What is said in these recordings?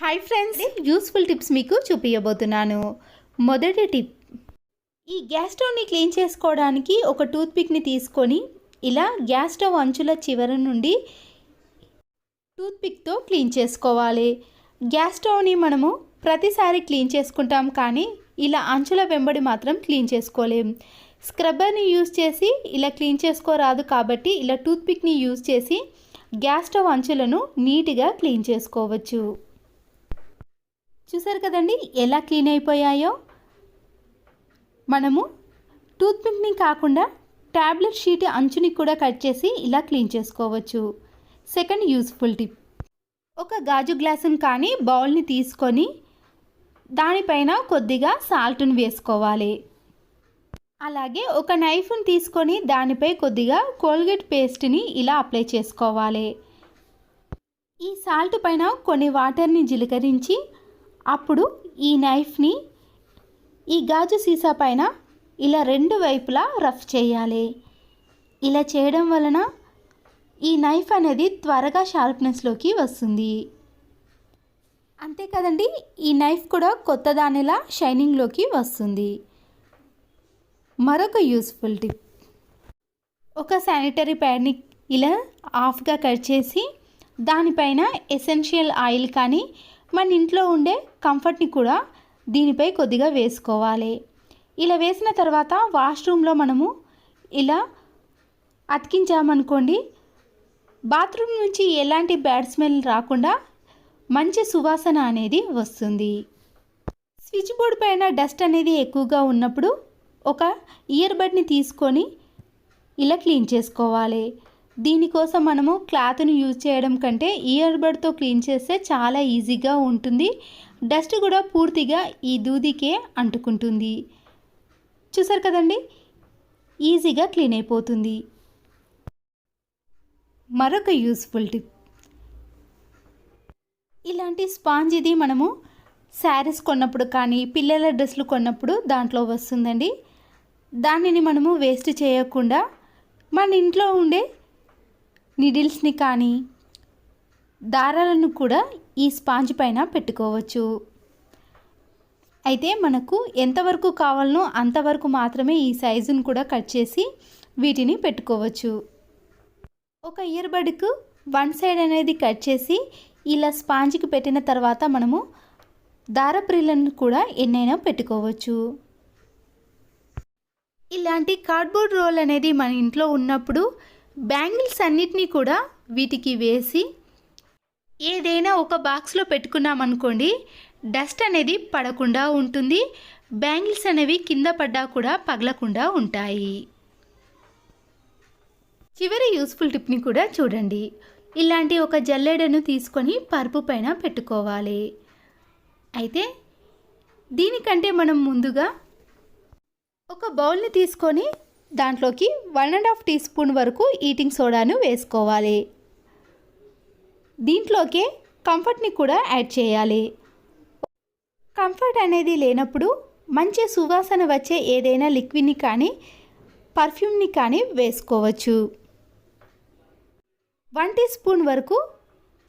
Hi friends, useful tips మీకు చూపించబోతున్నాను. మొదటి టిప్, ఈ గ్యాస్ స్టవ్ని క్లీన్ చేసుకోవడానికి ఒక టూత్పిక్ని తీసుకొని ఇలా గ్యాస్ స్టవ్ అంచుల చివరి నుండి టూత్పిక్తో క్లీన్ చేసుకోవాలి. గ్యాస్ స్టవ్ని మనము ప్రతిసారి క్లీన్ చేసుకుంటాం, కానీ ఇలా అంచుల వెంబడి మాత్రం క్లీన్ చేసుకోలేం. స్క్రబ్బర్ని యూజ్ చేసి ఇలా క్లీన్ చేసుకోరాదు, కాబట్టి ఇలా టూత్పిక్ని యూజ్ చేసి గ్యాస్ స్టవ్ అంచులను నీట్గా క్లీన్ చేసుకోవచ్చు. చూసారు కదండి ఎలా క్లీన్ అయిపోయాయో. మనము టూత్పిక్ని కాకుండా ట్యాబ్లెట్ షీట్ అంచుని కూడా కట్ చేసి ఇలా క్లీన్ చేసుకోవచ్చు. సెకండ్ యూస్ఫుల్ టిప్, ఒక గాజు గ్లాసుని కానీ బౌల్ని తీసుకొని దానిపైన కొద్దిగా సాల్ట్ని వేసుకోవాలి. అలాగే ఒక నైఫ్ని తీసుకొని దానిపై కొద్దిగా కోల్గేట్ పేస్ట్ని ఇలా అప్లై చేసుకోవాలి. ఈ సాల్ట్ పైన కొన్ని వాటర్ని జీలకరించి అప్పుడు ఈ నైఫ్ని ఈ గాజు సీసా పైన ఇలా రెండు వైపులా రఫ్ చేయాలి. ఇలా చేయడం వలన ఈ నైఫ్ అనేది త్వరగా షార్ప్నెస్లోకి వస్తుంది. అంతే కదండి, ఈ నైఫ్ కూడా కొత్త దానిలా షైనింగ్లోకి వస్తుంది. మరొక యూస్ఫుల్ టిప్, ఒక శానిటరీ ప్యాడ్ని ఇలా హాఫ్గా కట్ చేసి దానిపైన ఎసెన్షియల్ ఆయిల్ కానీ మన ఇంట్లో ఉండే కంఫర్ట్ని కూడా దీనిపై కొద్దిగా వేసుకోవాలి. ఇలా వేసిన తర్వాత వాష్రూమ్లో మనము ఇలా అతికించామనుకోండి, బాత్రూమ్ నుంచి ఎలాంటి బ్యాడ్ స్మెల్ రాకుండా మంచి సువాసన అనేది వస్తుంది. స్విచ్ బోర్డ్ పైన డస్ట్ అనేది ఎక్కువగా ఉన్నప్పుడు ఒక ఇయర్ బడ్ని తీసుకొని ఇలా క్లీన్ చేసుకోవాలి. దీనికోసం మనము క్లాత్ని యూజ్ చేయడం కంటే ఇయర్ బడ్తో క్లీన్ చేస్తే చాలా ఈజీగా ఉంటుంది. డస్ట్ కూడా పూర్తిగా ఈ దూదికే అంటుకుంటుంది. చూసారు కదండి, ఈజీగా క్లీన్ అయిపోతుంది. మరొక యూస్ఫుల్ టిప్, ఇలాంటి స్పాంజ్ ఇది మనము శారీస్ కొన్నప్పుడు కానీ పిల్లల డ్రెస్సులు కొన్నప్పుడు దాంట్లో వస్తుందండి. దానిని మనము వేస్ట్ చేయకుండా మన ఇంట్లో ఉండే నీడిల్స్ని కానీ దారాలను కూడా ఈ స్పాంజ్ పైన పెట్టుకోవచ్చు. అయితే మనకు ఎంతవరకు కావాలనో అంతవరకు మాత్రమే ఈ సైజును కూడా కట్ చేసి వీటిని పెట్టుకోవచ్చు. ఒక ఇయర్ బడ్కు వన్ సైడ్ అనేది కట్ చేసి ఇలా స్పాంజ్కి పెట్టిన తర్వాత మనము దారప్రిలను కూడా ఎన్నైనా పెట్టుకోవచ్చు. ఇలాంటి కార్డ్బోర్డ్ రోల్ అనేది మన ఇంట్లో ఉన్నప్పుడు బ్యాంగిల్స్ అన్నిటినీ కూడా వీటికి వేసి ఏదైనా ఒక బాక్స్లో పెట్టుకున్నామనుకోండి, డస్ట్ అనేది పడకుండా ఉంటుంది. బ్యాంగిల్స్ అనేవి కింద పడ్డా కూడా పగలకుండా ఉంటాయి. చివరి యూస్ఫుల్ టిప్ని కూడా చూడండి. ఇలాంటి ఒక జల్లెడను తీసుకొని పరుపు పైన పెట్టుకోవాలి. అయితే దీనికంటే మనం ముందుగా ఒక బౌల్ని తీసుకొని దాంట్లోకి 1.5 టీ స్పూన్ వరకు ఈటింగ్ సోడాను వేసుకోవాలి. దీంట్లోకే కంఫర్ట్ని కూడా యాడ్ చేయాలి. కంఫర్ట్ అనేది లేనప్పుడు మంచి సువాసన వచ్చే ఏదైనా లిక్విడ్ని కానీ పర్ఫ్యూమ్ని కానీ వేసుకోవచ్చు. 1 టీ స్పూన్ వరకు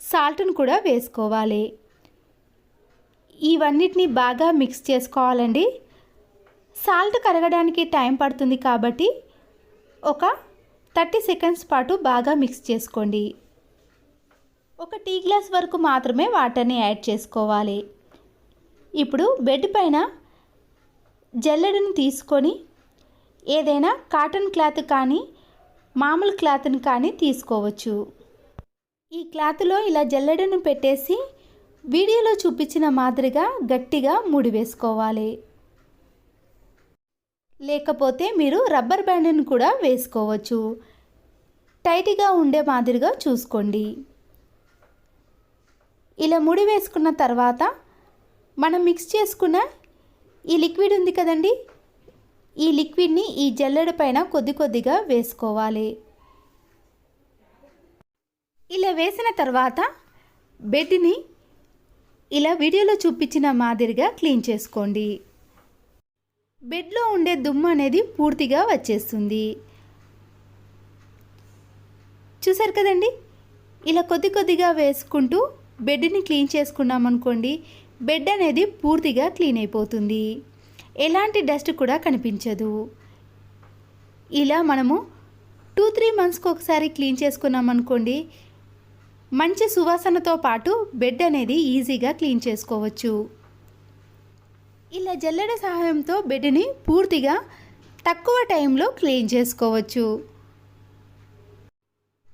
సాల్ట్ను కూడా వేసుకోవాలి. ఇవన్నిటిని బాగా మిక్స్ చేసుకోవాలండి. సాల్ట్ కరగడానికి టైం పడుతుంది కాబట్టి ఒక 30 సెకండ్స్ పాటు బాగా మిక్స్ చేసుకోండి. ఒక టీ గ్లాస్ వరకు మాత్రమే వాటర్ని యాడ్ చేసుకోవాలి. ఇప్పుడు బెడ్ పైన జల్లెడను తీసుకొని ఏదైనా కాటన్ క్లాత్ కానీ మామూలు క్లాత్ని కానీ తీసుకోవచ్చు. ఈ క్లాత్లో ఇలా జల్లెడను పెట్టేసి వీడియోలో చూపించిన మాదిరిగా గట్టిగా ముడి వేసుకోవాలి. లేకపోతే మీరు రబ్బర్ బ్యాండ్ని కూడా వేసుకోవచ్చు. టైట్గా ఉండే మాదిరిగా చూసుకోండి. ఇలా ముడి వేసుకున్న తర్వాత మనం మిక్స్ చేసుకున్న ఈ లిక్విడ్ ఉంది కదండి, ఈ లిక్విడ్ని ఈ జల్లెడ పైన కొద్ది కొద్దిగా వేసుకోవాలి. ఇలా వేసిన తర్వాత బెడ్ని ఇలా వీడియోలో చూపించిన మాదిరిగా క్లీన్ చేసుకోండి. బెడ్లో ఉండే దుమ్ము అనేది పూర్తిగా వచ్చేస్తుంది. చూసారు కదండి, ఇలా కొద్ది కొద్దిగా వేసుకుంటూ బెడ్ని క్లీన్ చేసుకున్నాం అనుకోండి, బెడ్ అనేది పూర్తిగా క్లీన్ అయిపోతుంది, ఎలాంటి డస్ట్ కూడా కనిపించదు. ఇలా మనము 2-3 మంత్స్కి ఒకసారి క్లీన్ చేసుకున్నాం అనుకోండి, మంచి సువాసనతో పాటు బెడ్ అనేది ఈజీగా క్లీన్ చేసుకోవచ్చు. ఇలా జల్లెడ సహాయంతో బెడ్ని పూర్తిగా తక్కువ టైంలో క్లీన్ చేసుకోవచ్చు.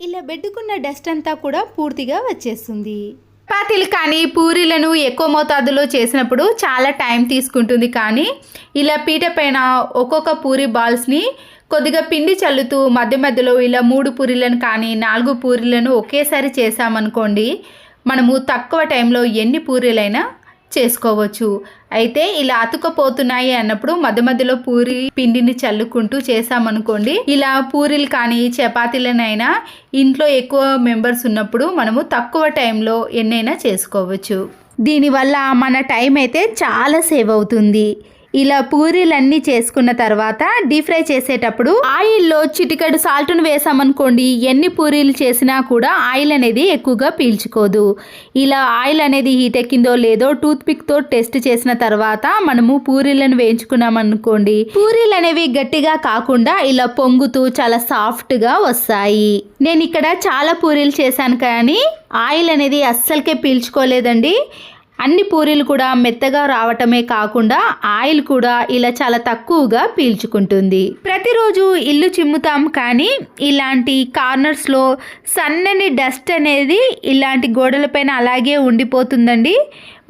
ఇలా బెడ్కున్న డస్ట్ అంతా కూడా పూర్తిగా వచ్చేస్తుంది. చపాతీలు కానీ పూరీలను ఎక్కువ మోతాదులో చేసినప్పుడు చాలా టైం తీసుకుంటుంది, కానీ ఇలా పీట పైన ఒక్కొక్క పూరీ బాల్స్ని కొద్దిగా పిండి చల్లుతూ మధ్య మధ్యలో ఇలా 3 పూరీలను కానీ 4 పూరీలను ఒకేసారి చేసామనుకోండి, మనము తక్కువ టైంలో ఎన్ని పూరీలైనా చేసుకోవచ్చు. అయితే ఇలా అతుకపోతున్నాయి అన్నప్పుడు మధ్య మధ్యలో పూరి పిండిని చల్లుకుంటూ చేసామనుకోండి, ఇలా పూరీలు కానీ చపాతీలనైనా ఇంట్లో ఎక్కువ మెంబర్స్ ఉన్నప్పుడు మనము తక్కువ టైంలో ఎన్నైనా చేసుకోవచ్చు. దీనివల్ల మన టైం అయితే చాలా సేవ్ అవుతుంది. ఇలా పూరీలన్నీ చేసుకున్న తర్వాత డీప్ ఫ్రై చేసేటప్పుడు ఆయిల్లో చిటికెడు సాల్ట్ను వేసామనుకోండి, ఎన్ని పూరీలు చేసినా కూడా ఆయిల్ అనేది ఎక్కువగా పీల్చుకోదు. ఇలా ఆయిల్ అనేది హీట్ ఎక్కిందో లేదో టూత్ పిక్తో టెస్ట్ చేసిన తర్వాత మనము పూరీలను వేయించుకున్నామనుకోండి, పూరీలు అనేవి గట్టిగా కాకుండా ఇలా పొంగుతూ చాలా సాఫ్ట్గా వస్తాయి. నేను ఇక్కడ చాలా పూరీలు చేశాను, కానీ ఆయిల్ అనేది అస్సలకే పీల్చుకోలేదండి. అన్ని పూరీలు కూడా మెత్తగా రావటమే కాకుండా ఆయిల్ కూడా ఇలా చాలా తక్కువగా పీల్చుకుంటుంది. ప్రతిరోజు ఇల్లు చిమ్ముతాం, కానీ ఇలాంటి కార్నర్స్లో సన్నని డస్ట్ అనేది ఇలాంటి గోడలపైన అలాగే ఉండిపోతుందండి.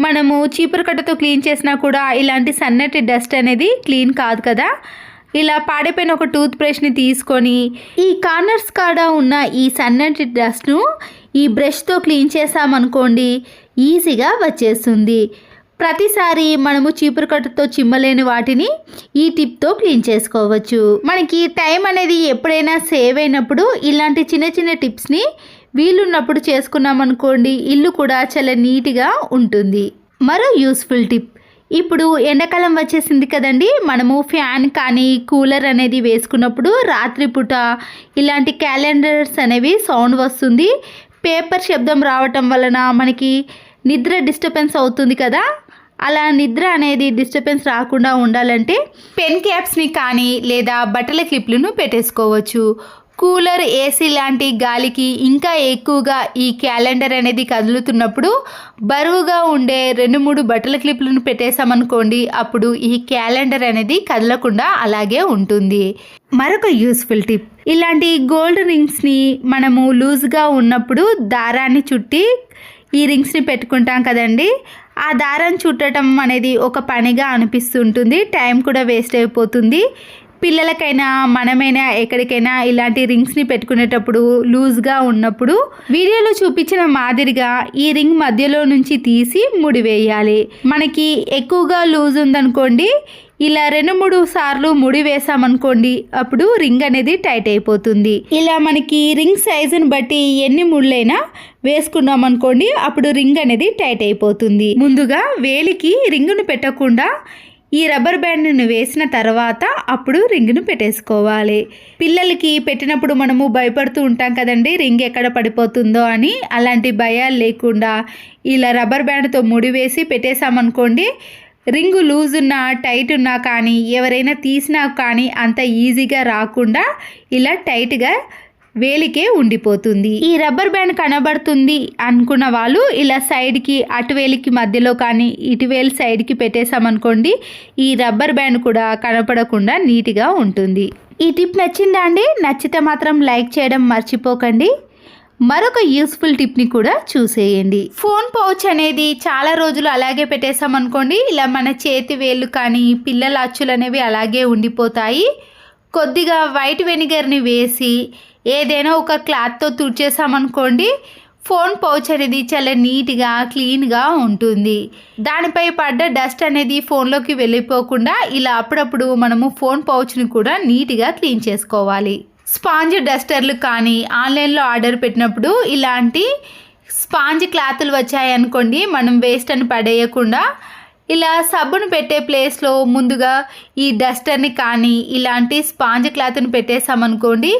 మనము చీపురు కట్టతో క్లీన్ చేసినా కూడా ఇలాంటి సన్నటి డస్ట్ అనేది క్లీన్ కాదు కదా. ఇలా పాడైపోయిన ఒక టూత్ బ్రష్ని తీసుకొని ఈ కార్నర్స్ కాడ ఉన్న ఈ సన్నటి డస్ట్ను ఈ బ్రష్తో క్లీన్ చేసామనుకోండి, ఈజీగా వచ్చేస్తుంది. ప్రతిసారి మనము చీపురు కట్టతో చిమ్మలేని వాటిని ఈ టిప్తో క్లీన్ చేసుకోవచ్చు. మనకి టైం అనేది ఎప్పుడైనా సేవ్ అయినప్పుడు ఇలాంటి చిన్న చిన్న టిప్స్ని వీలున్నప్పుడు చేసుకున్నామనుకోండి, ఇల్లు కూడా చాలా నీట్గా ఉంటుంది. మరో యూస్ఫుల్ టిప్, ఇప్పుడు ఎండాకాలం వచ్చేసింది కదండి, మనము ఫ్యాన్ కానీ కూలర్ అనేది వేసుకున్నప్పుడు రాత్రిపూట ఇలాంటి క్యాలెండర్స్ అనేవి సౌండ్ వస్తుంది. పేపర్ శబ్దం రావటం వలన మనకి నిద్ర డిస్టర్బెన్స్ అవుతుంది కదా. అలా నిద్ర అనేది డిస్టర్బెన్స్ రాకుండా ఉండాలంటే పెన్ క్యాప్స్ని కానీ లేదా బట్టల క్లిప్లను పెట్టేసుకోవచ్చు. కూలర్, ఏసీ లాంటి గాలికి ఇంకా ఎక్కువగా ఈ క్యాలెండర్ అనేది కదులుతున్నప్పుడు బరువుగా ఉండే 2-3 బట్టల క్లిప్లను పెట్టేసామనుకోండి, అప్పుడు ఈ క్యాలెండర్ అనేది కదలకుండా అలాగే ఉంటుంది. మరొక యూస్ఫుల్ టిప్, ఇలాంటి గోల్డ్ రింగ్స్ని మనము లూజ్గా ఉన్నప్పుడు దారాన్ని చుట్టి ఈ రింగ్స్ని పెట్టుకుంటాం కదండి. ఆ దారం చుట్టడం అనేది ఒక పనిగా అనిపిస్తుంటుంది, టైం కూడా వేస్ట్ అయిపోతుంది. పిల్లలకైనా మనమైనా ఎక్కడికైనా ఇలాంటి రింగ్స్ని పెట్టుకునేటప్పుడు లూజ్గా ఉన్నప్పుడు వీడియోలో చూపించిన మాదిరిగా ఈ రింగ్ మధ్యలో నుంచి తీసి ముడివేయాలి. మనకి ఎక్కువగా లూజ్ ఉందనుకోండి, ఇలా 2-3 సార్లు ముడి వేసామనుకోండి, అప్పుడు రింగ్ అనేది టైట్ అయిపోతుంది. ఇలా మనకి రింగ్ సైజుని బట్టి ఎన్ని ముళ్ళైనా వేసుకున్నాం అనుకోండి, అప్పుడు రింగ్ అనేది టైట్ అయిపోతుంది. ముందుగా వేలికి రింగును పెట్టకుండా ఈ రబ్బర్ బ్యాండ్ను వేసిన తర్వాత అప్పుడు రింగ్ను పెట్టేసుకోవాలి. పిల్లలకి పెట్టినప్పుడు మనము భయపడుతూ ఉంటాం కదండి, రింగ్ ఎక్కడ పడిపోతుందో అని. అలాంటి భయాలు లేకుండా ఇలా రబ్బర్ బ్యాండ్తో ముడివేసి పెట్టేసామనుకోండి, రింగు లూజ్ ఉన్నా టైట్ ఉన్నా కానీ ఎవరైనా తీసినా కానీ అంత ఈజీగా రాకుండా ఇలా టైట్గా వేలికే ఉండిపోతుంది. ఈ రబ్బర్ బ్యాండ్ కనబడుతుంది అనుకున్న వాళ్ళు ఇలా సైడ్కి అటు వేలికి మధ్యలో కానీ ఇటు వేలు సైడ్కి పెట్టేసామనుకోండి, ఈ రబ్బర్ బ్యాండ్ కూడా కనపడకుండా నీట్గా ఉంటుంది. ఈ టిప్ నచ్చిందా అండి? నచ్చితే మాత్రం లైక్ చేయడం మర్చిపోకండి. మరొక యూస్ఫుల్ టిప్ని కూడా చూసేయండి. ఫోన్ పౌచ్ అనేది చాలా రోజులు అలాగే పెట్టేసామనుకోండి, ఇలా మన చేతి వేళ్ళు కానీ పిల్లల అచ్చులు అనేవి అలాగే ఉండిపోతాయి. కొద్దిగా వైట్ వెనిగర్ని వేసి ఏదైనా ఒక క్లాత్తో తుడిచేసామనుకోండి, ఫోన్ పౌచ్ అనేది చాలా నీట్గా క్లీన్గా ఉంటుంది. దానిపై పడ్డ డస్ట్ అనేది ఫోన్లోకి వెళ్ళిపోకుండా ఇలా అప్పుడప్పుడు మనము ఫోన్ పౌచ్ని కూడా నీట్గా క్లీన్ చేసుకోవాలి. స్పాంజ్ డస్టర్లు కానీ ఆన్లైన్లో ఆర్డర్ పెట్టినప్పుడు ఇలాంటి స్పాంజ్ క్లాతులు వచ్చాయనుకోండి, మనం వేస్ట్ అని పడేయకుండా ఇలా సబ్బును పెట్టే ప్లేస్లో ముందుగా ఈ డస్టర్ని కానీ ఇలాంటి స్పాంజ్ క్లాత్ని పెట్టేసామనుకోండి,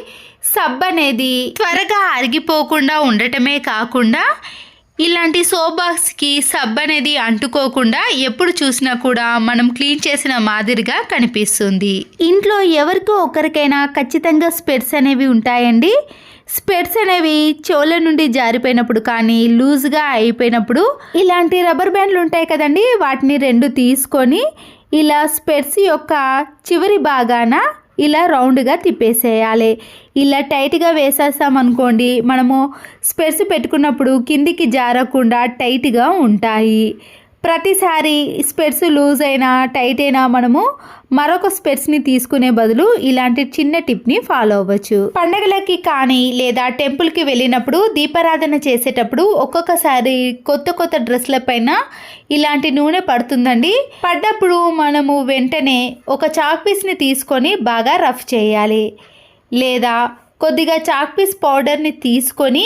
సబ్బు అనేది త్వరగా అరిగిపోకుండా ఉండటమే కాకుండా ఇలాంటి సోప్ బాక్స్కి సబ్ అనేది అంటుకోకుండా ఎప్పుడు చూసినా కూడా మనం క్లీన్ చేసిన మాదిరిగా కనిపిస్తుంది. ఇంట్లో ఎవరికో ఒకరికైనా ఖచ్చితంగా స్పెట్స్ అనేవి ఉంటాయండి. స్పెట్స్ అనేవి చెవుల నుండి జారిపోయినప్పుడు కానీ లూజ్గా అయిపోయినప్పుడు ఇలాంటి రబ్బర్ బ్యాండ్లు ఉంటాయి కదండి, వాటిని 2 తీసుకొని ఇలా స్పెట్స్ యొక్క చివరి భాగాన ఇలా రౌండ్గా తిప్పేసేయాలి. ఇలా టైట్గా వేసేస్తామనుకోండి, మనము స్పెట్స్ పెట్టుకున్నప్పుడు కిందికి జారకుండా టైట్గా ఉంటాయి. ప్రతిసారి స్పెట్స్ లూజ్ అయినా టైట్ అయినా మనము మరొక స్పెట్స్ని తీసుకునే బదులు ఇలాంటి చిన్న టిప్ని ఫాలో అవ్వచ్చు. పండగలకి కానీ లేదా టెంపుల్కి వెళ్ళినప్పుడు దీపారాధన చేసేటప్పుడు ఒక్కొక్కసారి కొత్త డ్రెస్ల పైన ఇలాంటి నూనె పడుతుందండి. పడ్డప్పుడు మనము వెంటనే ఒక చాక్ పీస్ని తీసుకొని బాగా రఫ్ చేయాలి. లేదా కొద్దిగా చాక్ పీస్ పౌడర్ని తీసుకొని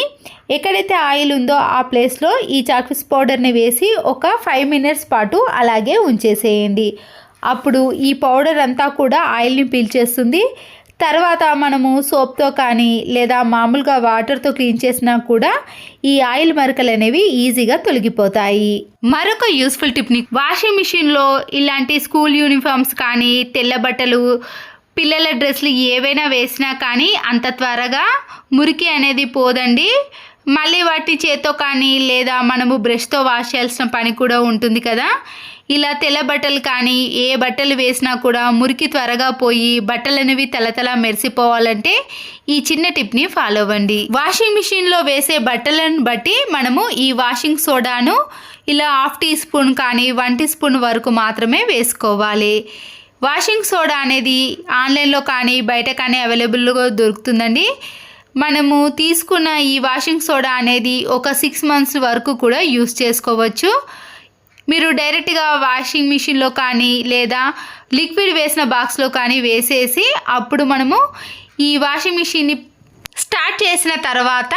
ఎక్కడైతే ఆయిల్ ఉందో ఆ ప్లేస్లో ఈ చాక్ పీస్ పౌడర్ని వేసి ఒక 5 మినిట్స్ పాటు అలాగే ఉంచేసేయండి. అప్పుడు ఈ పౌడర్ అంతా కూడా ఆయిల్ని పీల్చేస్తుంది. తర్వాత మనము సోప్తో కానీ లేదా మామూలుగా వాటర్తో క్లీన్ చేసినా కూడా ఈ ఆయిల్ మరకలు అనేవి ఈజీగా తొలగిపోతాయి. మరొక యూస్ఫుల్ టిప్ని, వాషింగ్ మిషన్లో ఇలాంటి స్కూల్ యూనిఫామ్స్ కానీ తెల్ల బట్టలు పిల్లల డ్రెస్లు ఏవైనా వేసినా కానీ అంత త్వరగా మురికి అనేది పోదండి. మళ్ళీ వాటిని చేత్తో కానీ లేదా మనము బ్రష్తో వాష్ చేయాల్సిన పని కూడా ఉంటుంది కదా. ఇలా తెల్ల బట్టలు కానీ ఏ బట్టలు వేసినా కూడా మురికి త్వరగా పోయి బట్టలు అనేవి తలతల మెరిసిపోవాలంటే ఈ చిన్న టిప్ని ఫాలో అవ్వండి. వాషింగ్ మిషన్లో వేసే బట్టలను బట్టి మనము ఈ వాషింగ్ సోడాను ఇలా 1/2 టీ స్పూన్ కానీ 1 టీ స్పూన్ వరకు మాత్రమే వేసుకోవాలి. వాషింగ్ సోడా అనేది ఆన్లైన్లో కానీ బయట కానీ అవైలబుల్గా దొరుకుతుందండి. మనము తీసుకున్న ఈ వాషింగ్ సోడా అనేది ఒక 6 మంత్స్ వరకు కూడా యూస్ చేసుకోవచ్చు. మీరు డైరెక్ట్గా వాషింగ్ మిషన్లో కానీ లేదా లిక్విడ్ వేసిన బాక్స్లో కానీ వేసేసి అప్పుడు మనము ఈ వాషింగ్ మిషన్ని స్టార్ట్ చేసిన తర్వాత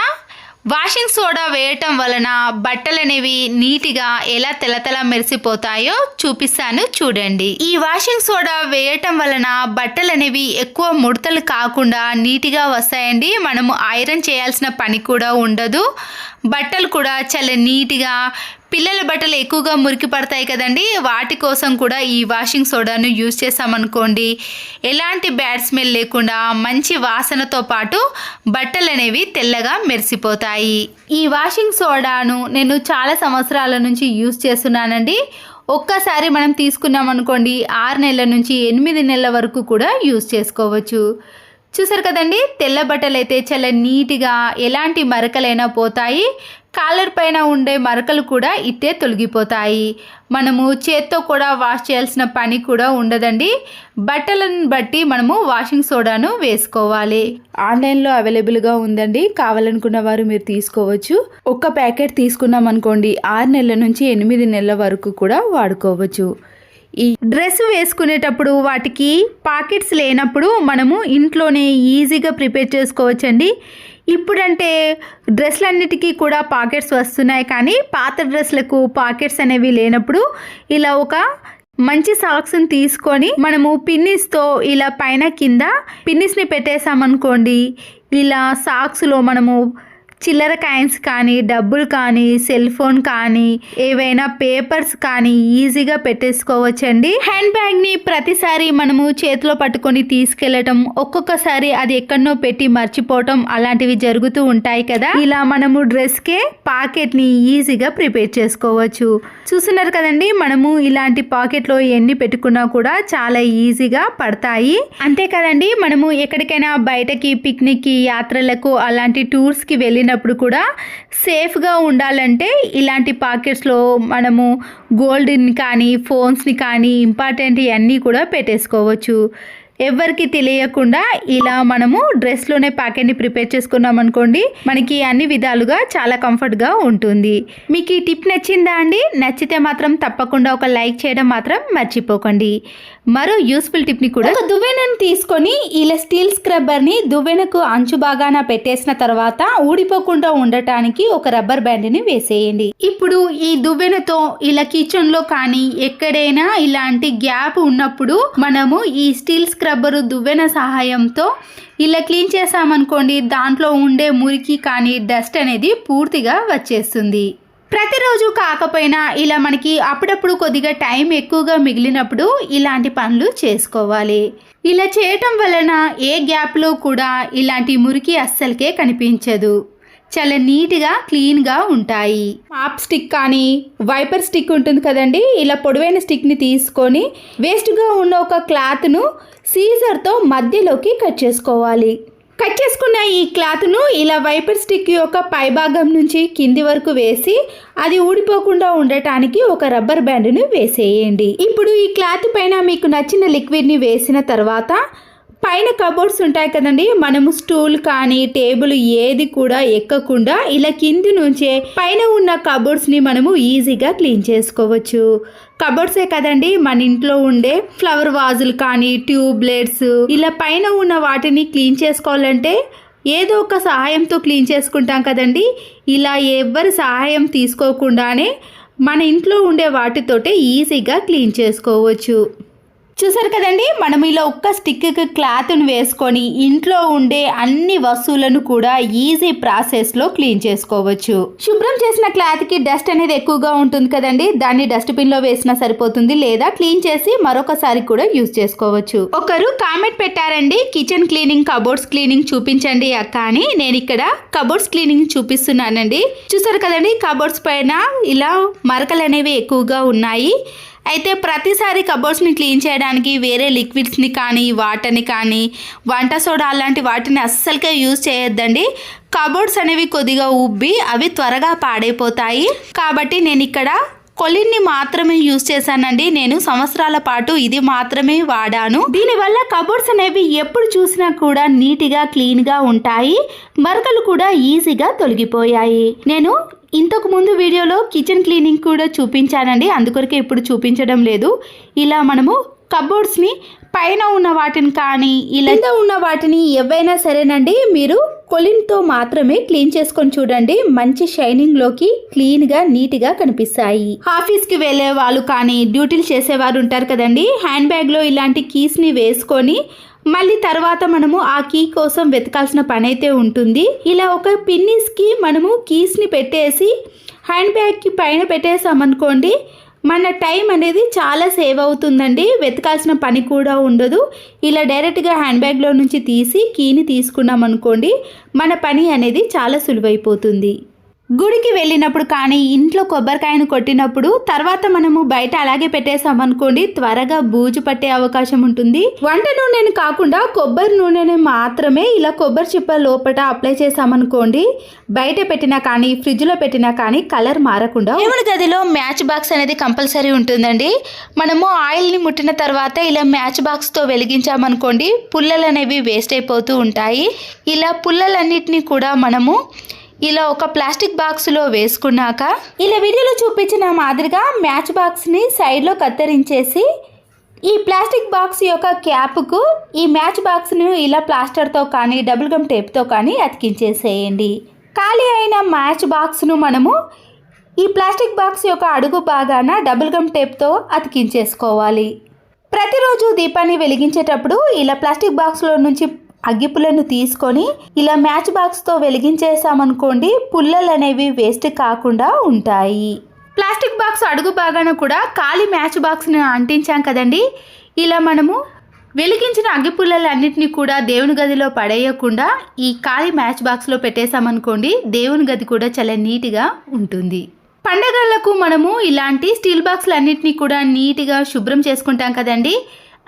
వాషింగ్ సోడా వేయటం వలన బట్టలు అనేవి నీట్గా ఎలా తెల్లతెల మెరిసిపోతాయో చూపిస్తాను చూడండి. ఈ వాషింగ్ సోడా వేయటం వలన బట్టలు అనేవి ఎక్కువ ముడతలు కాకుండా నీట్గా వస్తాయండి. మనము ఐరన్ చేయాల్సిన పని కూడా ఉండదు. బట్టలు కూడా చాలా నీట్గా, పిల్లల బట్టలు ఎక్కువగా మురికి పడతాయి కదండి, వాటి కోసం కూడా ఈ వాషింగ్ సోడాను యూజ్ చేసామనుకోండి ఎలాంటి బ్యాడ్ స్మెల్ లేకుండా మంచి వాసనతో పాటు బట్టలు అనేవి తెల్లగా మెరిసిపోతాయి. ఈ వాషింగ్ సోడాను నేను చాలా సంవత్సరాల నుంచి యూజ్ చేస్తున్నానండి. ఒక్కసారి మనం తీసుకున్నాం అనుకోండి 6 నెలల నుంచి 8 నెలల వరకు కూడా యూజ్ చేసుకోవచ్చు. చూసారు కదండి, తెల్ల బట్టలు అయితే చాలా నీట్గా ఎలాంటి మరకలైనా పోతాయి. కాలర్ పైన ఉండే మరకలు కూడా ఇట్టే తొలగిపోతాయి. మనము చేత్తో కూడా వాష్ చేయాల్సిన పని కూడా ఉండదండి. బట్టలను బట్టి మనము వాషింగ్ సోడాను వేసుకోవాలి. ఆన్లైన్లో అవైలబుల్గా ఉందండి, కావాలనుకున్న వారు మీరు తీసుకోవచ్చు. ఒక్క ప్యాకెట్ తీసుకున్నాం అనుకోండి 6 నెలల నుంచి 8 నెలల వరకు కూడా వాడుకోవచ్చు. ఈ డ్రెస్ వేసుకునేటప్పుడు వాటికి పాకెట్స్ లేనప్పుడు మనము ఇంట్లోనే ఈజీగా ప్రిపేర్ చేసుకోవచ్చండి. ఇప్పుడంటే డ్రెస్లన్నిటికీ కూడా పాకెట్స్ వస్తున్నాయి, కానీ పాత డ్రెస్లకు పాకెట్స్ అనేవి లేనప్పుడు ఇలా ఒక మంచి సాక్స్ని తీసుకొని మనము పిన్నిస్తో ఇలా పైన కింద పిన్నిస్ని పెట్టేసామనుకోండి, ఇలా సాక్స్లో మనము చిల్లర కాయిన్స్ కానీ డబ్బులు కానీ సెల్ ఫోన్ కానీ ఏవైనా పేపర్స్ కానీ ఈజీగా పెట్టేసుకోవచ్చండి. హ్యాండ్ బ్యాగ్ని ప్రతిసారి మనము చేతిలో పట్టుకొని తీసుకెళ్ళటం, ఒక్కొక్కసారి అది ఎక్కడనో పెట్టి మర్చిపోవటం అలాంటివి జరుగుతూ ఉంటాయి కదా. ఇలా మనము డ్రెస్కే పాకెట్ని ఈజీగా ప్రిపేర్ చేసుకోవచ్చు. చూస్తున్నారు కదండి, మనము ఇలాంటి పాకెట్లో ఎన్ని పెట్టుకున్నా కూడా చాలా ఈజీగా పడతాయి. అంతే కదండి, మనము ఎక్కడికైనా బయటకి పిక్నిక్కి యాత్రలకు అలాంటి టూర్స్కి వెళ్ళినప్పుడు కూడా సేఫ్గా ఉండాలంటే ఇలాంటి పాకెట్స్లో మనము గోల్డ్ని కానీ ఫోన్స్ని కానీ ఇంపార్టెంట్ అన్నీ కూడా పెట్టేసుకోవచ్చు. ఎవరికి తెలియకుండా ఇలా మనము డ్రెస్లోనే ప్యాకెట్ని ప్రిపేర్ చేసుకున్నాం అనుకోండి, మనకి అన్ని విధాలుగా చాలా కంఫర్ట్గా ఉంటుంది. మీకు ఈ టిప్ నచ్చిందా అండి? నచ్చితే మాత్రం తప్పకుండా ఒక లైక్ చేయడం మాత్రం మర్చిపోకండి. మరో యూస్ఫుల్ టిప్ని కూడా, ఒక దువ్వెనను తీసుకొని ఇలా స్టీల్ స్క్రబ్బర్ని దువ్వెనకు అంచు బాగాన పెట్టేసిన తర్వాత ఊడిపోకుండా ఉండటానికి ఒక రబ్బర్ బ్యాండ్ని వేసేయండి. ఇప్పుడు ఈ దువ్వెనతో ఇలా కిచెన్లో కానీ ఎక్కడైనా ఇలాంటి గ్యాప్ ఉన్నప్పుడు మనము ఈ స్టీల్ స్క్రబ్బరు దువ్వెన సహాయంతో ఇలా క్లీన్ చేసామనుకోండి, దాంట్లో ఉండే మురికి కానీ డస్ట్ అనేది పూర్తిగా వచ్చేస్తుంది. ప్రతిరోజు కాకపోయినా ఇలా మనకి అప్పుడప్పుడు కొద్దిగా టైం ఎక్కువగా మిగిలినప్పుడు ఇలాంటి పనులు చేసుకోవాలి. ఇలా చేయటం వలన ఏ గ్యాప్లో కూడా ఇలాంటి మురికి అస్సలకే కనిపించదు. చాలా నీట్గా క్లీన్గా ఉంటాయి. మాప్ స్టిక్ కానీ వైపర్ స్టిక్ ఉంటుంది కదండి, ఇలా పొడవైన స్టిక్ని తీసుకొని వేస్ట్గా ఉన్న ఒక క్లాత్ను సీజర్తో మధ్యలోకి కట్ చేసుకోవాలి. కట్ చేసుకున్న ఈ క్లాత్ను ఇలా వైపర్ స్టిక్ యొక్క పైభాగం నుంచి కింది వరకు వేసి అది ఊడిపోకుండా ఉండటానికి ఒక రబ్బర్ బ్యాండ్ను వేసేయండి. ఇప్పుడు ఈ క్లాత్ పైన మీకు నచ్చిన లిక్విడ్ని వేసిన తర్వాత పైన కబోర్డ్స్ ఉంటాయి కదండి, మనము స్టూల్ కానీ టేబుల్ ఏది కూడా ఎక్కకుండా ఇలా కింది నుంచే పైన ఉన్న కబోర్డ్స్ని మనము ఈజీగా క్లీన్ చేసుకోవచ్చు. కబోర్డ్సే కదండి, మన ఇంట్లో ఉండే ఫ్లవర్ వాజులు కానీ ట్యూబ్లైట్స్ ఇలా పైన ఉన్న వాటిని క్లీన్ చేసుకోవాలంటే ఏదో ఒక సహాయంతో క్లీన్ చేసుకుంటాం కదండి. ఇలా ఎవరి సహాయం తీసుకోకుండానే మన ఇంట్లో ఉండే వాటితోటే ఈజీగా క్లీన్ చేసుకోవచ్చు. చూసారు కదండి, మనం ఇలా ఒక్క స్టిక్కి క్లాత్ను వేసుకొని ఇంట్లో ఉండే అన్ని వస్తువులను కూడా ఈజీ ప్రాసెస్లో క్లీన్ చేసుకోవచ్చు. శుభ్రం చేసిన క్లాత్కి డస్ట్ అనేది ఎక్కువగా ఉంటుంది కదండి, దాన్ని డస్ట్బిన్లో వేసినా సరిపోతుంది, లేదా క్లీన్ చేసి మరొకసారి కూడా యూజ్ చేసుకోవచ్చు. ఒకరు కామెంట్ పెట్టారండి, కిచెన్ క్లీనింగ్ కబోర్డ్స్ క్లీనింగ్ చూపించండి అక్క అని. నేను ఇక్కడ కబోర్డ్స్ క్లీనింగ్ చూపిస్తున్నానండి. చూసారు కదండి, కబోర్డ్స్ పైన ఇలా మరకలు అనేవి ఎక్కువగా ఉన్నాయి. అయితే ప్రతిసారి కబోర్డ్స్ని క్లీన్ చేయడానికి వేరే లిక్విడ్స్ని కానీ వాటర్ని కానీ వంట సోడా అలాంటి వాటిని అస్సలకే యూజ్ చేయొద్దండి. కబోర్డ్స్ అనేవి కొద్దిగా ఉబ్బి అవి త్వరగా పాడైపోతాయి. కాబట్టి నేను ఇక్కడ కొలిన్ని మాత్రమే యూజ్ చేశానండి. నేను సంవత్సరాల పాటు ఇది మాత్రమే వాడాను. దీనివల్ల కబోర్డ్స్ అనేవి ఎప్పుడు చూసినా కూడా నీట్గా క్లీన్గా ఉంటాయి. మరకలు కూడా ఈజీగా తొలగిపోయాయి. నేను ఇంతకు ముందు వీడియోలో కిచెన్ క్లీనింగ్ కూడా చూపించానండి, అందుకొరకే ఇప్పుడు చూపించడం లేదు. ఇలా మనము కబోర్డ్స్ని పైన ఉన్న వాటిని కానీ ఇలా ఉన్న వాటిని ఏవైనా సరేనండి, మీరు కొలిన్తో మాత్రమే క్లీన్ చేసుకొని చూడండి. మంచి షైనింగ్లోకి క్లీన్గా నీట్గా కనిపిస్తాయి. ఆఫీస్కి వెళ్ళే వాళ్ళు కానీ డ్యూటీలు చేసేవారు ఉంటారు కదండి, హ్యాండ్ బ్యాగ్లో ఇలాంటి కీస్ని వేసుకొని మళ్ళీ తర్వాత మనము ఆ కీ కోసం వెతకాల్సిన పని అయితే ఉంటుంది. ఇలా ఒక పిన్నిస్కి మనము కీస్ని పెట్టేసి హ్యాండ్ బ్యాగ్కి పైన పెట్టేసామనుకోండి, మన టైం అనేది చాలా సేవ్ అవుతుందండి. వెతకాల్సిన పని కూడా ఉండదు. ఇలా డైరెక్ట్గా హ్యాండ్ బ్యాగ్లో నుంచి తీసి కీని తీసుకున్నాం అనుకోండి, మన పని అనేది చాలా సులువైపోతుంది. గుడికి వెళ్ళినప్పుడు కానీ ఇంట్లో కొబ్బరికాయను కొట్టినప్పుడు తర్వాత మనము బయట అలాగే పెట్టేసామనుకోండి, త్వరగా బూజు పట్టే అవకాశం ఉంటుంది. వంట నూనెను కాకుండా కొబ్బరి నూనెని మాత్రమే ఇలా కొబ్బరి చిప్ప లోపల అప్లై చేసామనుకోండి, బయట పెట్టినా కానీ ఫ్రిడ్జ్లో పెట్టినా కానీ కలర్ మారకుండా. దేవుడి గదిలో మ్యాచ్ బాక్స్ అనేది కంపల్సరీ ఉంటుందండి. మనము ఆయిల్ని ముట్టిన తర్వాత ఇలా మ్యాచ్ బాక్స్తో వెలిగించామనుకోండి, పుల్లలు అనేవి వేస్ట్ అయిపోతూ ఉంటాయి. ఇలా పుల్లలన్నిటినీ కూడా మనము ఇలా ఒక ప్లాస్టిక్ బాక్స్లో వేసుకున్నాక ఇలా వీడియోలో చూపించిన మాదిరిగా మ్యాచ్ బాక్స్ని సైడ్లో కత్తిరించేసి ఈ ప్లాస్టిక్ బాక్స్ యొక్క క్యాప్కు ఈ మ్యాచ్ బాక్స్ను ఇలా ప్లాస్టర్తో కానీ డబుల్ గమ్ టేప్తో కానీ అతికించేసేయండి. ఖాళీ అయిన మ్యాచ్ బాక్స్ను మనము ఈ ప్లాస్టిక్ బాక్స్ యొక్క అడుగు భాగాన డబుల్ గమ్ టేప్తో అతికించేసుకోవాలి. ప్రతిరోజు దీపాన్ని వెలిగించేటప్పుడు ఇలా ప్లాస్టిక్ బాక్స్లో నుంచి అగ్గిపుల్లను తీసుకొని ఇలా మ్యాచ్ బాక్స్తో వెలిగించేసామనుకోండి, పుల్లలు అనేవి వేస్ట్ కాకుండా ఉంటాయి. ప్లాస్టిక్ బాక్స్ అడుగు భాగాన కూడా ఖాళీ మ్యాచ్ బాక్స్ని అంటించాం కదండి, ఇలా మనము వెలిగించిన అగ్గిపుల్లలన్నింటినీ కూడా దేవుని గదిలో పడేయకుండా ఈ ఖాళీ మ్యాచ్ బాక్స్లో పెట్టేసామనుకోండి, దేవుని గది కూడా చాలా నీట్గా ఉంటుంది. పండగలకు మనము ఇలాంటి స్టీల్ బాక్స్లు అన్నింటినీ కూడా నీట్గా శుభ్రం చేసుకుంటాం కదండి.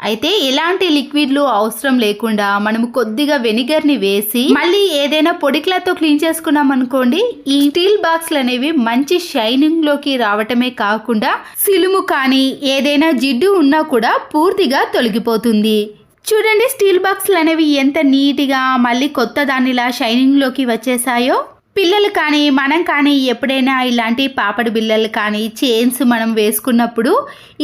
అయితే ఎలాంటి లిక్విడ్లు అవసరం లేకుండా మనము కొద్దిగా వెనిగర్ని వేసి మళ్ళీ ఏదైనా పొడి క్లాత్తో క్లీన్ చేసుకున్నాం అనుకోండి, ఈ స్టీల్ బాక్స్లు అనేవి మంచి షైనింగ్లోకి రావటమే కాకుండా సిలుము కానీ ఏదైనా జిడ్డు ఉన్నా కూడా పూర్తిగా తొలగిపోతుంది. చూడండి, స్టీల్ బాక్స్లు అనేవి ఎంత నీట్గా మళ్ళీ కొత్త దానిలా షైనింగ్లోకి వచ్చేసాయో. పిల్లలు కానీ మనం కానీ ఎప్పుడైనా ఇలాంటి పాపడి బిళ్ళలు కానీ చైన్స్ మనం వేసుకున్నప్పుడు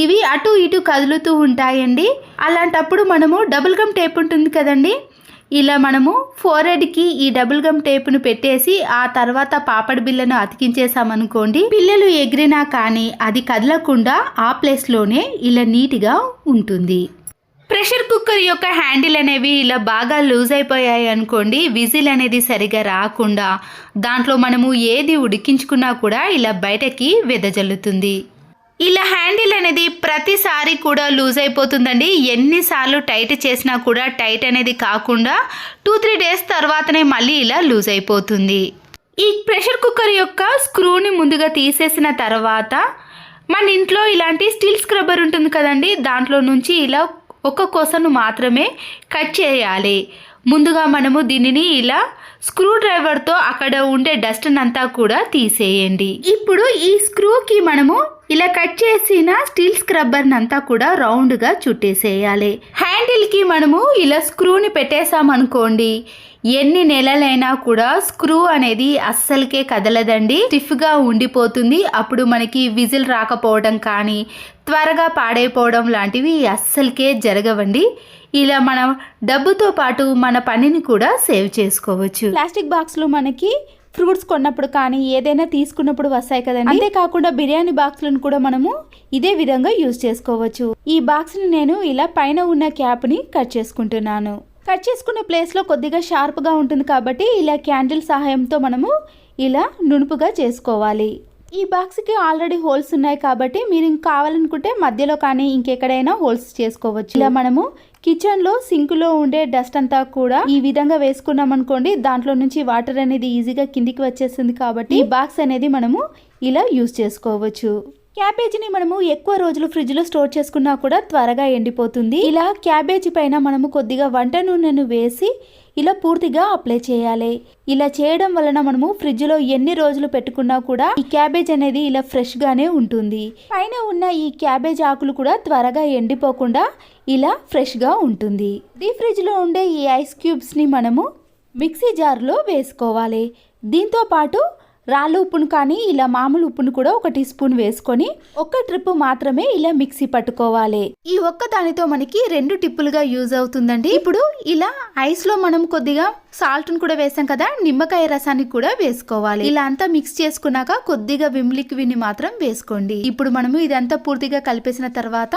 ఇవి అటు ఇటు కదులుతూ ఉంటాయండి. అలాంటప్పుడు మనము డబుల్ గమ్ టేప్ ఉంటుంది కదండి, ఇలా మనము ఫోర్హెడ్కి ఈ డబుల్ గమ్ టేప్ను పెట్టేసి ఆ తర్వాత పాపడి బిళ్ళను అతికించేసామనుకోండి, పిల్లలు ఎగిరినా కానీ అది కదలకుండా ఆ ప్లేస్లోనే ఇలా నీట్గా ఉంటుంది. ప్రెషర్ కుక్కర్ యొక్క హ్యాండిల్ అనేవి ఇలా బాగా లూజ్ అయిపోయాయి అనుకోండి, విజిల్ అనేది సరిగా రాకుండా దాంట్లో మనము ఏది ఉడికించుకున్నా కూడా ఇలా బయటకి వెదజల్లుతుంది. ఇలా హ్యాండిల్ అనేది ప్రతిసారి కూడా లూజ్ అయిపోతుందండి. ఎన్నిసార్లు టైట్ చేసినా కూడా టైట్ అనేది కాకుండా 2-3 డేస్ తర్వాతనే మళ్ళీ ఇలా లూజ్ అయిపోతుంది. ఈ ప్రెషర్ కుక్కర్ యొక్క స్క్రూని ముందుగా తీసేసిన తర్వాత మన ఇంట్లో ఇలాంటి స్టీల్ స్క్రబ్బర్ ఉంటుంది కదండి, దాంట్లో నుంచి ఇలా ఒక కొసను మాత్రమే కట్ చేయాలి. ముందుగా మనము దీనిని ఇలా స్క్రూ డ్రైవర్తో అక్కడ ఉండే డస్ట్ అంతా కూడా తీసేయండి. ఇప్పుడు ఈ స్క్రూకి మనము ఇలా కట్ చేసిన స్టీల్ స్క్రబ్బర్ అంతా కూడా రౌండ్గా చుట్టేసేయాలి. హ్యాండిల్కి మనము ఇలా స్క్రూని పెట్టేసామనుకోండి, ఎన్ని నెలలైనా కూడా స్క్రూ అనేది అస్సలకే కదలదండి, స్టిఫ్గా ఉండిపోతుంది. అప్పుడు మనకి విజిల్ రాకపోవడం కానీ త్వరగా పాడైపోవడం లాంటివి అస్సలకే జరగవండి. ఇలా మనం డబ్బుతో పాటు మన పనిని కూడా సేవ్ చేసుకోవచ్చు. ప్లాస్టిక్ బాక్స్లో మనకి ఫ్రూట్స్ కొన్నప్పుడు కానీ ఏదైనా తీసుకున్నప్పుడు వస్తాయి కదండి, అంతేకాకుండా బిర్యానీ బాక్స్లను కూడా మనము ఇదే విధంగా యూజ్ చేసుకోవచ్చు. ఈ బాక్స్ని నేను ఇలా పైన ఉన్న క్యాప్ని కట్ చేసుకుంటున్నాను. కట్ చేసుకునే ప్లేస్లో కొద్దిగా షార్ప్గా ఉంటుంది కాబట్టి ఇలా క్యాండిల్ సహాయంతో మనము ఇలా నునుపుగా చేసుకోవాలి. ఈ బాక్స్కి ఆల్రెడీ హోల్స్ ఉన్నాయి కాబట్టి మీరు కావాలనుకుంటే మధ్యలో కానీ ఇంకెక్కడైనా హోల్స్ చేసుకోవచ్చు. ఇలా మనము కిచెన్లో సింక్లో ఉండే డస్ట్ అంతా కూడా ఈ విధంగా వేసుకున్నాం అనుకోండి, దాంట్లో నుంచి వాటర్ అనేది ఈజీగా కిందికి వచ్చేస్తుంది కాబట్టి ఈ బాక్స్ అనేది మనము ఇలా యూజ్ చేసుకోవచ్చు. క్యాబేజీని మనము ఎక్కువ రోజులు ఫ్రిడ్జ్లో స్టోర్ చేసుకున్నా కూడా త్వరగా ఎండిపోతుంది. ఇలా క్యాబేజీ పైన మనము కొద్దిగా వంట నూనెను వేసి ఇలా పూర్తిగా అప్లై చేయాలి. ఇలా చేయడం వలన మనము ఫ్రిడ్జ్లో ఎన్ని రోజులు పెట్టుకున్నా కూడా ఈ క్యాబేజ్ అనేది ఇలా ఫ్రెష్గానే ఉంటుంది. పైన ఉన్న ఈ క్యాబేజ్ ఆకులు కూడా త్వరగా ఎండిపోకుండా ఇలా ఫ్రెష్గా ఉంటుంది. డీప్ ఫ్రిడ్జ్లో ఉండే ఈ ఐస్ క్యూబ్స్ని మనము మిక్సీ జార్లో వేసుకోవాలి. దీంతో పాటు రాళ్ళు ఉప్పును కానీ ఇలా మామూలు ఉప్పును కూడా 1 టీ స్పూన్ వేసుకొని ఒక్క ట్రిప్ మాత్రమే ఇలా మిక్సీ పట్టుకోవాలి. ఈ ఒక్క దానితో మనకి 2 టిప్పులుగా యూజ్ అవుతుందండి. ఇప్పుడు ఇలా ఐస్ లో మనం కొద్దిగా సాల్ట్ ను కూడా వేసాం కదా, నిమ్మకాయ రసాన్ని కూడా వేసుకోవాలి. ఇలా అంతా మిక్స్ చేసుకున్నాక కొద్దిగా విమ్ లిక్విడ్ మాత్రం వేసుకోండి. ఇప్పుడు మనము ఇదంతా పూర్తిగా కలిపేసిన తర్వాత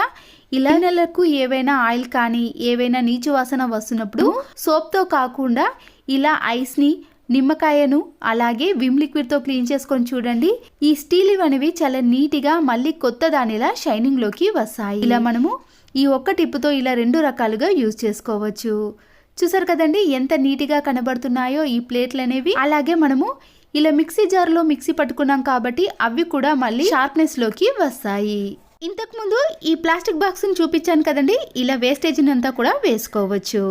ఇలా నెలకు ఏవైనా ఆయిల్ కానీ ఏవైనా నీచు వాసన వస్తున్నప్పుడు సోప్తో కాకుండా ఇలా ఐస్ని నిమ్మకాయను అలాగే విమ్ లిక్విడ్తో క్లీన్ చేసుకొని చూడండి. ఈ స్టీల్ అనేవి చాలా నీట్గా మళ్ళీ కొత్త దానిలా షైనింగ్ లోకి వస్తాయి. ఇలా మనము ఈ ఒక్క టిప్పుతో ఇలా 2 రకాలుగా యూజ్ చేసుకోవచ్చు. చూసారు కదండి ఎంత నీట్గా కనబడుతున్నాయో ఈ ప్లేట్లు అనేవి. అలాగే మనము ఇలా మిక్సీ జార్లో మిక్సీ పట్టుకున్నాం కాబట్టి అవి కూడా మళ్ళీ షార్ప్నెస్ లోకి వస్తాయి. ఇంతకుముందు ఈ ప్లాస్టిక్ బాక్స్ని చూపించాను కదండి, ఇలా వేస్టేజ్ అంతా కూడా వేసుకోవచ్చు.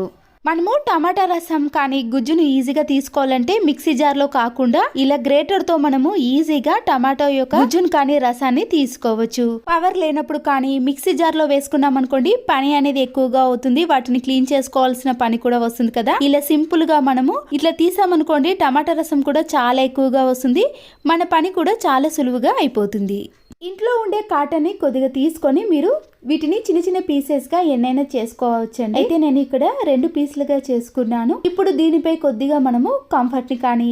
మనము టమాటా రసం కానీ గుజ్జును ఈజీగా తీసుకోవాలంటే మిక్సీ జార్లో కాకుండా ఇలా గ్రేటర్తో మనము ఈజీగా టమాటో యొక్క గుజ్జును కానీ రసాన్ని తీసుకోవచ్చు. పవర్ లేనప్పుడు కానీ మిక్సీ జార్లో వేసుకున్నాం అనుకోండి, పని అనేది ఎక్కువగా అవుతుంది, వాటిని క్లీన్ చేసుకోవాల్సిన పని కూడా వస్తుంది కదా. ఇలా సింపుల్ గా మనము ఇట్లా తీసామనుకోండి, టమాటా రసం కూడా చాలా ఎక్కువగా వస్తుంది, మన పని కూడా చాలా సులువుగా అయిపోతుంది. ఇంట్లో ఉండే కాటన్ని కొద్దిగా తీసుకొని మీరు వీటిని చిన్న చిన్న పీసెస్గా ఎన్నైనా చేసుకోవచ్చండి. అయితే నేను ఇక్కడ 2 పీసులుగా చేసుకున్నాను. ఇప్పుడు దీనిపై కొద్దిగా మనము కంఫర్ట్ని కానీ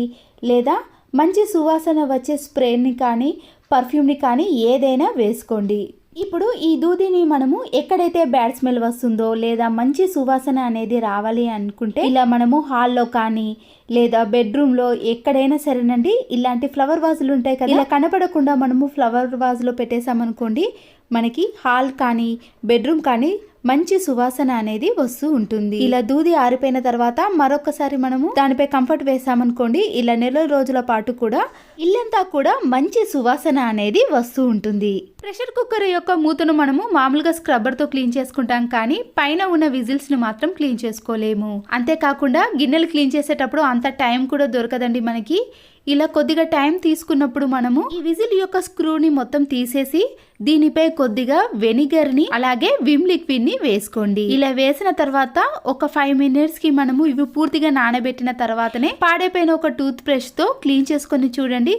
లేదా మంచి సువాసన వచ్చే స్ప్రేని కానీ పర్ఫ్యూమ్ని కానీ ఏదైనా వేసుకోండి. ఇప్పుడు ఈ దూదిని మనము ఎక్కడైతే బ్యాడ్ స్మెల్ వస్తుందో లేదా మంచి సువాసన అనేది రావాలి అనుకుంటే ఇలా మనము హాల్లో కానీ లేదా బెడ్రూమ్లో ఎక్కడైనా సరేనండి, ఇలాంటి ఫ్లవర్ వాజులు ఉంటాయి కదా, ఇలా కనపడకుండా మనము ఫ్లవర్ వాజులో పెట్టేసామనుకోండి, మనకి హాల్ కానీ బెడ్రూమ్ కానీ మంచి సువాసన అనేది వస్తూ ఉంటుంది. ఇలా దూది ఆరిపోయిన తర్వాత మరొకసారి మనము దానిపై కంఫర్ట్ వేసామనుకోండి, ఇలా నెల రోజుల పాటు కూడా ఇల్లంతా కూడా మంచి సువాసన అనేది వస్తూ ఉంటుంది. ప్రెషర్ కుక్కర్ యొక్క మూతను మనము మామూలుగా స్క్రబ్బర్ తో క్లీన్ చేసుకుంటాం, కానీ పైన ఉన్న విజిల్స్ ని మాత్రం క్లీన్ చేసుకోలేము. అంతేకాకుండా గిన్నెలు క్లీన్ చేసేటప్పుడు అంత టైం కూడా దొరకదండి మనకి. ఇలా కొద్దిగా టైం తీసుకున్నప్పుడు మనము ఈ విజిల్ యొక్క స్క్రూని మొత్తం తీసేసి దీనిపై కొద్దిగా వెనిగర్ ని అలాగే విమ్ లిక్విడ్ ని వేసుకోండి. ఇలా వేసిన తర్వాత ఒక 5 మినిట్స్ కి మనము ఇవి పూర్తిగా నానబెట్టిన తర్వాతనే పాడైపోయిన ఒక టూత్ బ్రష్ తో క్లీన్ చేసుకొని చూడండి.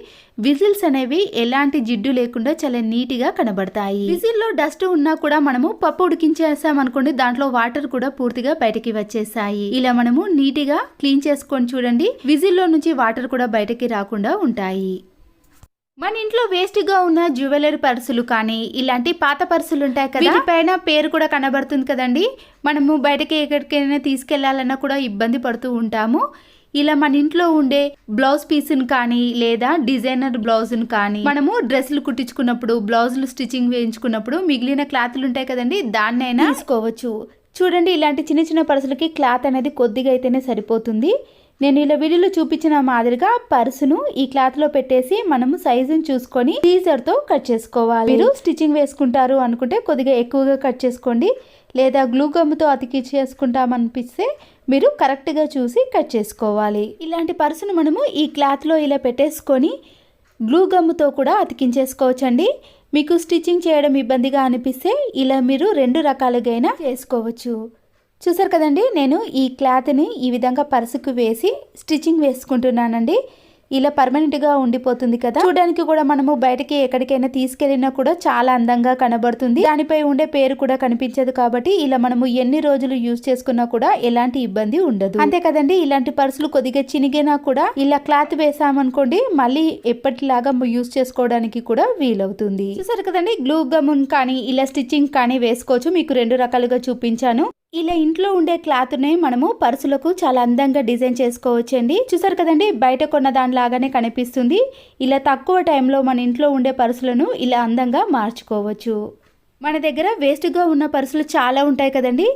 విజిల్స్ అనేవి ఎలాంటి జిడ్డు లేకుండా చాలా నీట్ గా కనబడతాయి. విజిల్ లో డస్ట్ ఉన్నా కూడా మనము పప్పు ఉడికించేసాం అనుకోండి, దాంట్లో వాటర్ కూడా పూర్తిగా బయటకి వచ్చేసాయి. ఇలా మనము నీట్ గా క్లీన్ చేసుకొని చూడండి, విజిల్ లో నుంచి వాటర్ కూడా బయటకి రాకుండా ఉంటాయి. మన ఇంట్లో వేస్ట్గా ఉన్న జ్యువెలరీ పర్సులు కానీ ఇలాంటి పాత పర్సులు ఉంటాయి కదా, వీటిపైన పేరు కూడా కనబడుతుంది కదండి. మనము బయటకి ఎక్కడికైనా తీసుకెళ్లాలన్నా కూడా ఇబ్బంది పడుతూ ఉంటాము. ఇలా మన ఇంట్లో ఉండే బ్లౌజ్ పీస్ని కానీ లేదా డిజైనర్ బ్లౌజ్ని కానీ మనము డ్రెస్సులు కుట్టించుకున్నప్పుడు, బ్లౌజులు స్టిచ్చింగ్ వేయించుకున్నప్పుడు మిగిలిన క్లాత్లు ఉంటాయి కదండి, దాన్నైనా తీసుకోవచ్చు. చూడండి, ఇలాంటి చిన్న చిన్న పర్సులకి క్లాత్ అనేది కొద్దిగా అయితేనే సరిపోతుంది. నేను ఇలా వీడియోలో చూపించిన మాదిరిగా పర్సును ఈ క్లాత్లో పెట్టేసి మనము సైజుని చూసుకొని సీజర్తో కట్ చేసుకోవాలి. మీరు స్టిచ్చింగ్ వేసుకుంటారు అనుకుంటే కొద్దిగా ఎక్కువగా కట్ చేసుకోండి, లేదా గ్లూ గమ్తో అతికించేసుకుంటామనిపిస్తే మీరు కరెక్ట్గా చూసి కట్ చేసుకోవాలి. ఇలాంటి పర్సును మనము ఈ క్లాత్లో ఇలా పెట్టేసుకొని గ్లూ గమ్తో కూడా అతికించేసుకోవచ్చండి. మీకు స్టిచ్చింగ్ చేయడం ఇబ్బందిగా అనిపిస్తే ఇలా మీరు 2 రకాలుగా చేసుకోవచ్చు. చూసారు కదండి, నేను ఈ క్లాత్ని ఈ విధంగా పర్సుకు వేసి స్టిచ్చింగ్ వేసుకుంటున్నానండి. ఇలా పర్మనెంట్గా ఉండిపోతుంది కదా. చూడడానికి కూడా మనము బయటకి ఎక్కడికైనా తీసుకెళ్ళినా కూడా చాలా అందంగా కనబడుతుంది. దానిపై ఉండే పేరు కూడా కనిపించదు కాబట్టి ఇలా మనము ఎన్ని రోజులు యూజ్ చేసుకున్నా కూడా ఎలాంటి ఇబ్బంది ఉండదు. అంతే కదండి, ఇలాంటి పర్సులు కొద్దిగా చినిగినా కూడా ఇలా క్లాత్ వేసామనుకోండి మళ్ళీ ఎప్పటిలాగా యూజ్ చేసుకోవడానికి కూడా వీలవుతుంది. చూసారు కదండి, గ్లూ గమ్ కానీ ఇలా స్టిచ్చింగ్ కానీ వేసుకోవచ్చు. మీకు 2 రకాలుగా చూపించాను. ఇలా ఇంట్లో ఉండే క్లాత్ని మనము పర్సులకు చాలా అందంగా డిజైన్ చేసుకోవచ్చండి. చూసారు కదండి, బయట కొన్న దానిలాగానే కనిపిస్తుంది. ఇలా తక్కువ టైంలో మన ఇంట్లో ఉండే పర్సులను ఇలా అందంగా మార్చుకోవచ్చు. మన దగ్గర వేస్ట్గా ఉన్న పర్సులు చాలా ఉంటాయి కదండి.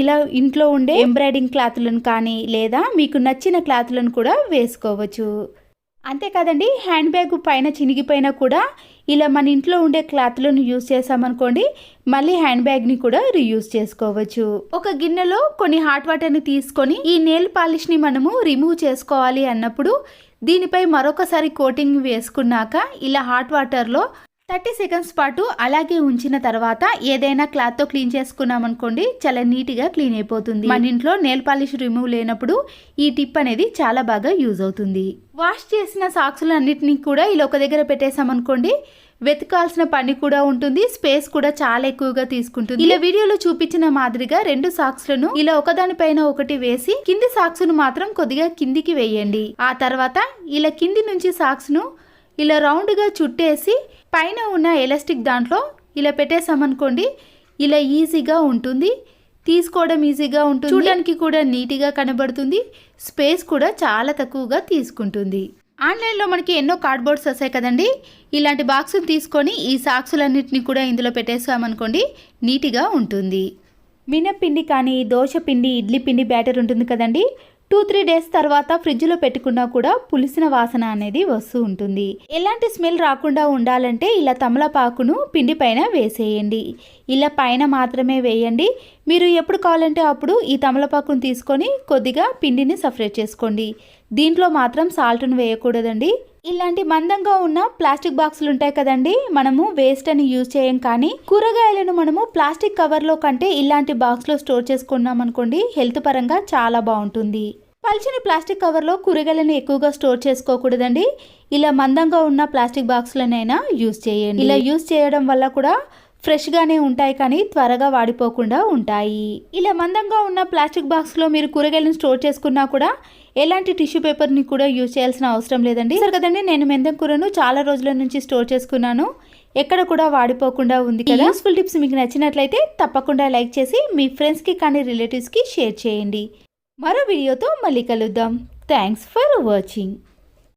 ఇలా ఇంట్లో ఉండే ఎంబ్రాయిడింగ్ క్లాత్లను కానీ లేదా మీకు నచ్చిన క్లాత్లను కూడా వేసుకోవచ్చు. అంతేకాదండి, హ్యాండ్ బ్యాగ్ పైన చినిగిపోయినా కూడా ఇలా మన ఇంట్లో ఉండే క్లాత్లను యూజ్ చేసామనుకోండి మళ్ళీ హ్యాండ్ బ్యాగ్ని కూడా రీయూజ్ చేసుకోవచ్చు. ఒక గిన్నెలో కొన్ని హాట్ వాటర్ని తీసుకొని ఈ నెయిల్ పాలిష్ని మనము రిమూవ్ చేసుకోవాలి అన్నప్పుడు దీనిపై మరొకసారి కోటింగ్ వేసుకున్నాక ఇలా హాట్ వాటర్లో 30 సెకండ్స్ పాటు అలాగే ఉంచిన తర్వాత ఏదైనా క్లాత్తో క్లీన్ చేసుకున్నాం అనుకోండి చాలా నీట్గా క్లీన్ అయిపోతుంది. మన ఇంట్లో నెయిల్ పాలిష్ రిమూవ్ లేనప్పుడు ఈ టిప్ అనేది చాలా బాగా యూజ్ అవుతుంది. వాష్ చేసిన సాక్స్లు అన్నిటినీ కూడా ఇలా ఒక దగ్గర పెట్టేసామనుకోండి వెతకాల్సిన పని కూడా ఉంటుంది, స్పేస్ కూడా చాలా ఎక్కువగా తీసుకుంటుంది. ఇలా వీడియోలో చూపించిన మాదిరిగా 2 సాక్స్లను ఇలా ఒకదానిపైన ఒకటి వేసి కింది సాక్స్ను మాత్రం కొద్దిగా కిందికి వేయండి. ఆ తర్వాత ఇలా కింది నుంచి సాక్స్ను ఇలా రౌండ్గా చుట్టేసి పైన ఉన్న ఎలాస్టిక్ దాంట్లో ఇలా పెట్టేసామనుకోండి ఇలా ఈజీగా ఉంటుంది, తీసుకోవడం ఈజీగా ఉంటుంది, చూడడానికి కూడా నీట్గా కనబడుతుంది, స్పేస్ కూడా చాలా తక్కువగా తీసుకుంటుంది. ఆన్లైన్లో మనకి ఎన్నో కార్డ్బోర్డ్స్ వస్తాయి కదండి, ఇలాంటి బాక్స్ని తీసుకొని ఈ సాక్సులన్నింటినీ కూడా ఇందులో పెట్టేసామనుకోండి నీట్గా ఉంటుంది. మినపిండి కానీ దోశ పిండి, ఇడ్లీ పిండి బ్యాటర్ ఉంటుంది కదండి, 2-3 డేస్ తర్వాత ఫ్రిడ్జ్లో పెట్టుకున్నా కూడా పులిసిన వాసన అనేది వస్తూ ఉంటుంది. ఎలాంటి స్మెల్ రాకుండా ఉండాలంటే ఇలా తమలపాకును పిండి పైన వేసేయండి. ఇలా పైన మాత్రమే వేయండి. మీరు ఎప్పుడు కావాలంటే అప్పుడు ఈ తమలపాకును తీసుకొని కొద్దిగా పిండిని సపరేట్ చేసుకోండి. దీంట్లో మాత్రం సాల్ట్ను వేయకూడదండి. ఇలాంటి మందంగా ఉన్న ప్లాస్టిక్ బాక్సులు ఉంటాయి కదండి, మనము వేస్ట్ అని యూజ్ చేయం, కానీ కూరగాయలను మనము ప్లాస్టిక్ కవర్లో కంటే ఇలాంటి బాక్స్లో స్టోర్ చేసుకున్నాం అనుకోండి హెల్త్ పరంగా చాలా బాగుంటుంది. పల్చని ప్లాస్టిక్ కవర్లో కూరగాయలను ఎక్కువగా స్టోర్ చేసుకోకూడదండి. ఇలా మందంగా ఉన్న ప్లాస్టిక్ బాక్సులనైనా యూజ్ చేయండి. ఇలా యూజ్ చేయడం వల్ల కూడా ఫ్రెష్గానే ఉంటాయి కానీ త్వరగా వాడిపోకుండా ఉంటాయి. ఇలా మందంగా ఉన్న ప్లాస్టిక్ బాక్స్లో మీరు కూరగాయలను స్టోర్ చేసుకున్నా కూడా ఎలాంటి టిష్యూ పేపర్ని కూడా యూజ్ చేయాల్సిన అవసరం లేదండి. సరే కదండి, నేను మెంతం కూరను చాలా రోజుల నుంచి స్టోర్ చేసుకున్నాను, ఎక్కడ కూడా వాడిపోకుండా ఉంది కదా. యూస్ఫుల్ టిప్స్ మీకు నచ్చినట్లయితే తప్పకుండా లైక్ చేసి మీ ఫ్రెండ్స్కి కానీ రిలేటివ్స్కి షేర్ చేయండి. మరో వీడియోతో మళ్ళీ కలుద్దాం. Thanks for watching.